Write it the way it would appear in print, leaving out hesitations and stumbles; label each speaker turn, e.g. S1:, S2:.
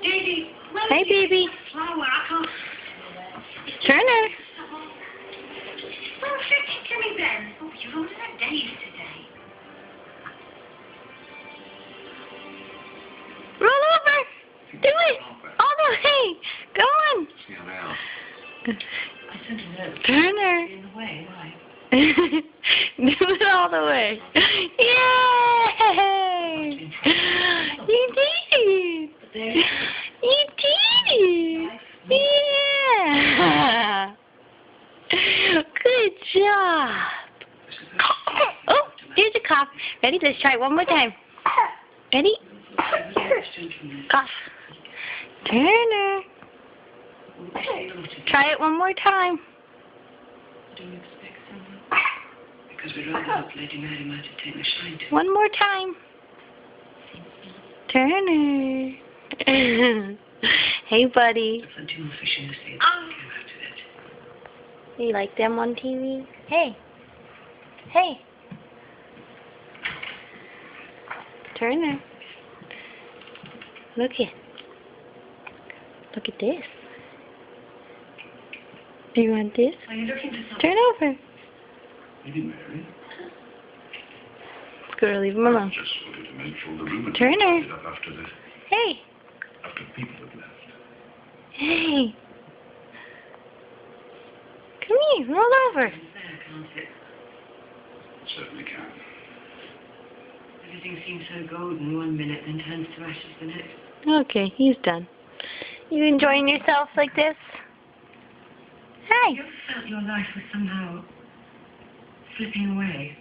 S1: Daisy,
S2: hey, baby.
S1: flower, I can't...
S2: Turner.
S1: Well, to me then. Oh, you're on a days today.
S2: Roll over. Do it. All the way. Go on. Turner.
S1: In the way, why?
S2: Do it all the way. Yay! You did it. You did it. Yeah. Good job. Oh, here's a cough. Ready? Let's try it one more time. Ready? Cough. Turner. Try it one more time.
S1: Do you expect someone? Because we'd rather have Lady Mary might have taken a shine to.
S2: One more time. Turner. Hey, buddy.
S1: Plenty more fish in the sea that came out of it.
S2: You like them on TV? Hey. Hey. Turner. Look at. Look at this. Do you want this?
S1: Are you looking for something?
S2: Turn over.
S3: Lady Mary?
S2: Go leave him alone.
S3: Just wanted to make sure the room had
S2: Turner.
S3: been tidied up after the
S2: Hey.
S3: people had left.
S2: Hey. Come here. Roll over.
S1: It's there, can't it?
S3: Certainly can.
S1: Everything seems so golden one minute, then turns to ashes the next.
S2: Okay, he's done. You enjoying yourself like this? Hey.
S1: You ever felt your life was somehow slipping away?